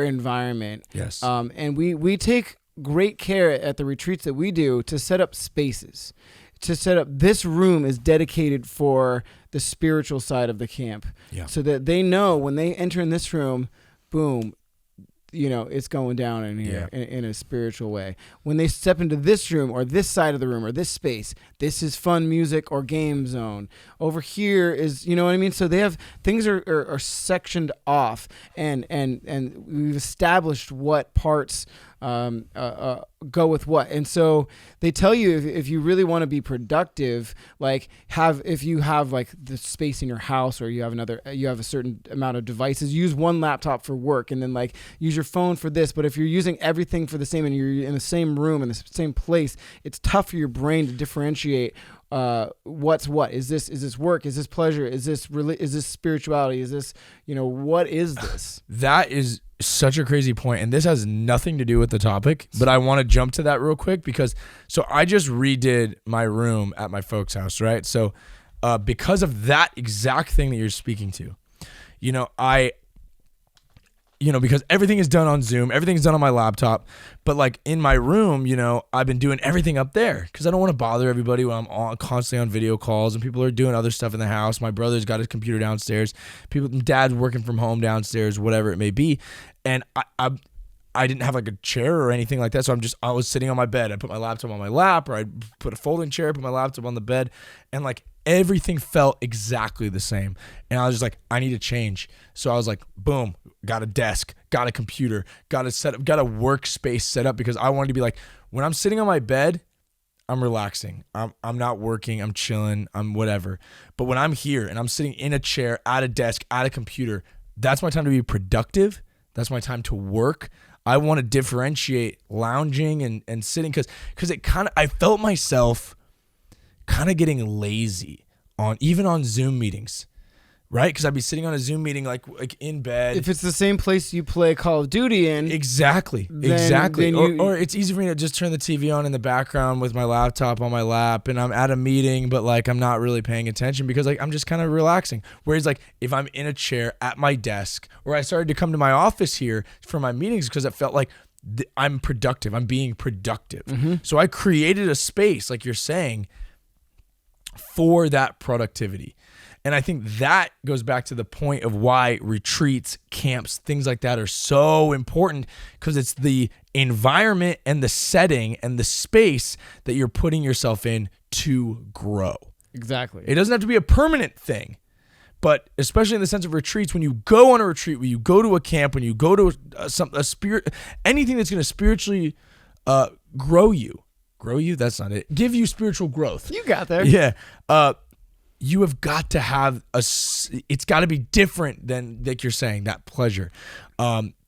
environment. Yes. And we take great care at the retreats that we do to set up spaces. To set up this room is dedicated for the spiritual side of the camp. Yeah. So that they know when they enter in this room, boom, it's going down in here in a spiritual way. When they step into this room or this side of the room or this space, this is fun music or game zone. Over here is, you know what I mean? So they have things are sectioned off and we've established what parts go with what. And so they tell you if you really want to be productive, like if you have like the space in your house or you have a certain amount of devices, use one laptop for work and then like use your phone for this. But if you're using everything for the same and you're in the same room in the same place, it's tough for your brain to differentiate what's what. Is this work? Is this pleasure? Is this spirituality? Is this, what is this? That is such a crazy point, and this has nothing to do with the topic, but I want to jump to that real quick because I just redid my room at my folks' house, right? So because of that exact thing that you're speaking to. Because everything is done on Zoom, everything's done on my laptop, but like in my room, I've been doing everything up there because I don't want to bother everybody when I'm constantly on video calls and people are doing other stuff in the house. My brother's got his computer downstairs, dad's working from home downstairs, whatever it may be. And I didn't have like a chair or anything like that. So I was sitting on my bed. I put my laptop on my lap, or I'd put a folding chair, put my laptop on the bed, and like everything felt exactly the same. And I was just like, I need to change. So I was like, boom, got a desk, got a computer, got a workspace set up, because I wanted to be like, when I'm sitting on my bed, I'm relaxing. I'm not working. I'm chilling. I'm whatever. But when I'm here and I'm sitting in a chair, at a desk, at a computer, that's my time to be productive. That's my time to work. I want to differentiate lounging and sitting because I felt myself kind of getting lazy even on Zoom meetings, right? Because I'd be sitting on a Zoom meeting like in bed. If it's the same place you play Call of Duty in. Exactly. Or it's easy for me to just turn the TV on in the background with my laptop on my lap, and I'm at a meeting, but like I'm not really paying attention because like I'm just kind of relaxing. Whereas like if I'm in a chair at my desk, or I started to come to my office here for my meetings because it felt like I'm productive. I'm being productive. Mm-hmm. So I created a space, like you're saying, for that productivity. And I think that goes back to the point of why retreats, camps, things like that are so important, because it's the environment and the setting and the space that you're putting yourself in to grow. Exactly. It doesn't have to be a permanent thing, but especially in the sense of retreats, when you go on a retreat, when you go to a camp, when you go to a spirit, anything that's going to spiritually grow you, that's not it. Give you spiritual growth. You got there. Yeah. You have got to have it's got to be different than, like you're saying, that pleasure.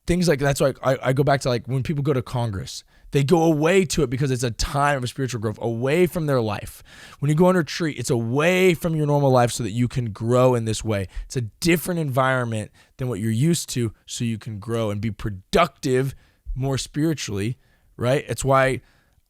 Things like that's why I go back to like when people go to Congress, they go away to it because it's a time of spiritual growth, away from their life. When you go on a retreat, it's away from your normal life so that you can grow in this way. It's a different environment than what you're used to, so you can grow and be productive more spiritually, right? It's why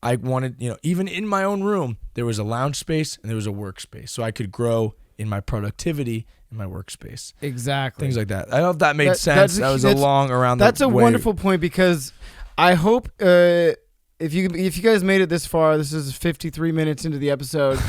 I wanted, even in my own room, there was a lounge space and there was a workspace, so I could grow in my productivity in my workspace. Exactly. Things like that. I don't know if that made sense. That was a long around the way. That's a wonderful point, because I hope if you guys made it this far, this is 53 minutes into the episode.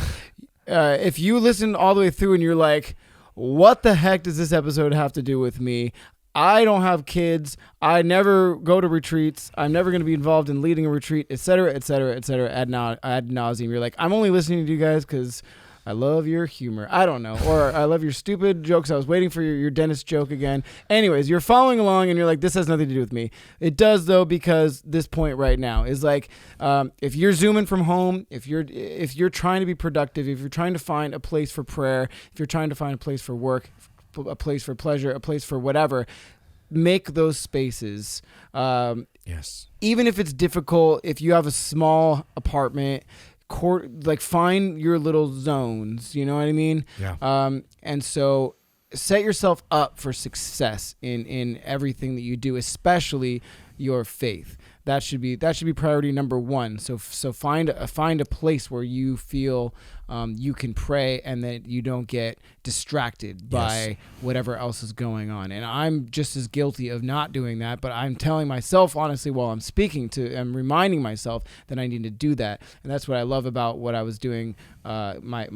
If you listen all the way through and you're like, what the heck does this episode have to do with me? I don't have kids. I never go to retreats. I'm never going to be involved in leading a retreat, et cetera, et cetera, et cetera, ad nauseum. You're like, I'm only listening to you guys because I love your humor. I don't know. Or I love your stupid jokes. I was waiting for your dentist joke again. Anyways, you're following along and you're like, this has nothing to do with me. It does, though, because this point right now is like, if you're zooming from home, if you're trying to be productive, if you're trying to find a place for prayer, if you're trying to find a place for work, a place for pleasure, a place for whatever, make those spaces. Yes. Even if it's difficult, if you have a small apartment, like find your little zones, you know what I mean? Yeah. And so set yourself up for success in everything that you do, especially your faith. That should be priority number one. So find a place where you feel you can pray and that you don't get distracted by whatever else is going on. And I'm just as guilty of not doing that, but I'm telling myself honestly while I'm speaking I'm reminding myself that I need to do that. And that's what I love about what I was doing, my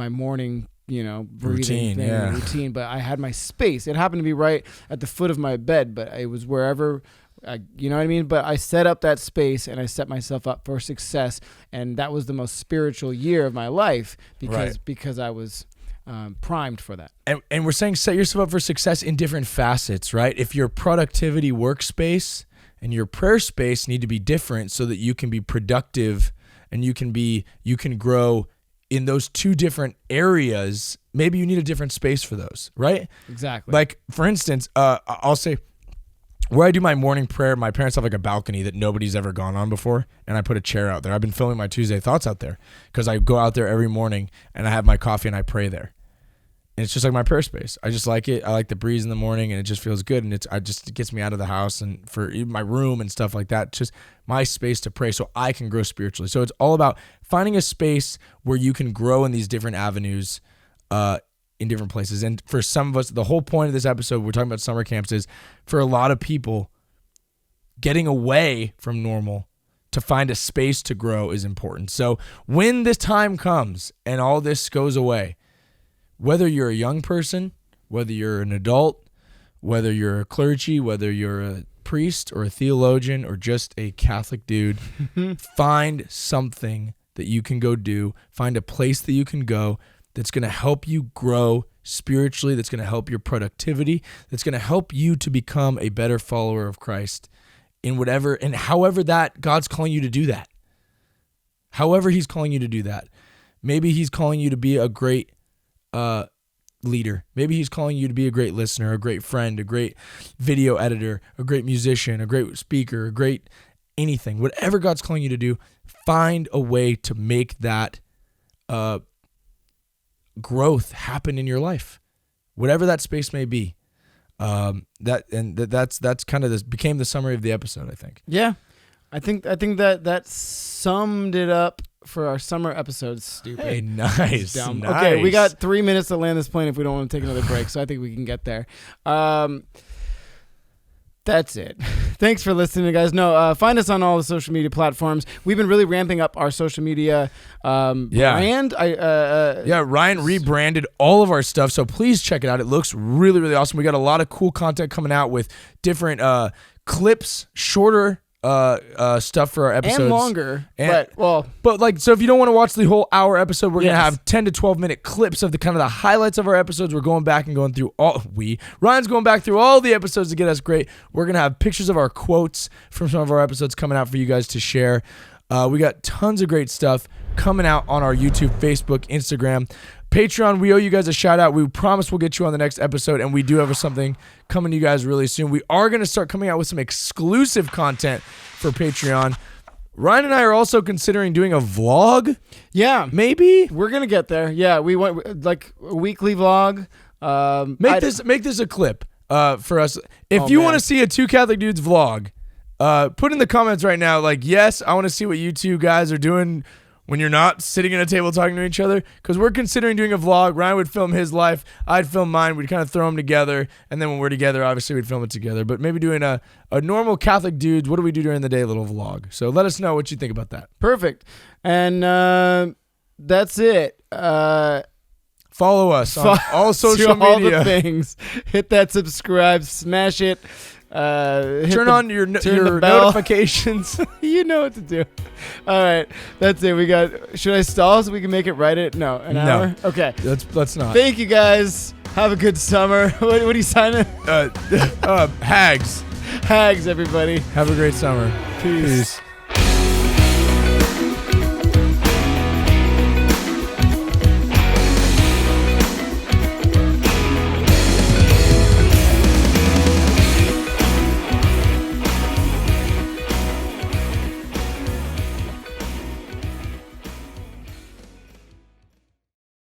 morning breathing routine. But I had my space. It happened to be right at the foot of my bed, but it was wherever. You know what I mean? But I set up that space and I set myself up for success. And that was the most spiritual year of my life because I was primed for that. And we're saying set yourself up for success in different facets, right? If your productivity workspace and your prayer space need to be different so that you can be productive and you can grow in those two different areas, maybe you need a different space for those, right? Exactly. Like, for instance, I'll say, where I do my morning prayer, my parents have like a balcony that nobody's ever gone on before, and I put a chair out there. I've been filming my Tuesday Thoughts out there because I go out there every morning and I have my coffee and I pray there. And it's just like my prayer space. I just like it. I like the breeze in the morning, and it just feels good. And it gets me out of the house and for my room and stuff like that. Just my space to pray so I can grow spiritually. So it's all about finding a space where you can grow in these different avenues, in different places. And for some of us, the whole point of this episode, we're talking about summer camps, is for a lot of people, getting away from normal to find a space to grow is important. So when this time comes and all this goes away, whether you're a young person, whether you're an adult, whether you're a clergy, whether you're a priest or a theologian or just a Catholic dude, find something that you can go do. Find a place that you can go that's going to help you grow spiritually, that's going to help your productivity, that's going to help you to become a better follower of Christ in whatever and however that God's calling you to do that. However he's calling you to do that. Maybe he's calling you to be a great leader. Maybe he's calling you to be a great listener, a great friend, a great video editor, a great musician, a great speaker, a great anything. Whatever God's calling you to do, find a way to make that growth happen in your life, whatever that space may be. That's kind of this became the summary of the episode, I think. Yeah, I think that summed it up for our summer episodes. Stupid. Hey, nice. Dumb. Okay, we got 3 minutes to land this plane if we don't want to take another break, so I think we can get there. That's it. Thanks for listening, guys. No, find us on all the social media platforms. We've been really ramping up our social media brand. Ryan rebranded all of our stuff, so please check it out. It looks really, really awesome. We got a lot of cool content coming out with different clips, shorter stuff for our episodes and longer, but like, so if you don't want to watch the whole hour episode, we're gonna have 10 to 12 minute clips of the kind of the highlights of our episodes. We're going back and going through Ryan's going back through all the episodes to get us great. We're gonna have pictures of our quotes from some of our episodes coming out for you guys to share. We got tons of great stuff coming out on our YouTube, Facebook, Instagram, Patreon. We owe you guys a shout out. We promise we'll get you on the next episode, and we do have something coming to you guys really soon. We are going to start coming out with some exclusive content for Patreon. Ryan and I are also considering doing a vlog. Yeah. Maybe. We're going to get there. Yeah, we want like a weekly vlog. Make this a clip for us. If you want to see a Two Catholic Dudes vlog, put in the comments right now, like, yes, I want to see what you two guys are doing when you're not sitting at a table talking to each other, because we're considering doing a vlog. Ryan would film his life, I'd film mine. We'd kind of throw them together, and then when we're together, obviously we'd film it together. But maybe doing a normal Catholic dudes, what do we do during the day, little vlog. So let us know what you think about that. Perfect. And that's it. Follow us on all social media. All the things. Hit that subscribe, smash it. Turn on your notifications. You know what to do. All right, that's it. Should I stall so we can make it right at an hour? Okay, let's not. Thank you guys. Have a good summer. What are you signing? Hags, everybody. Have a great summer. Peace.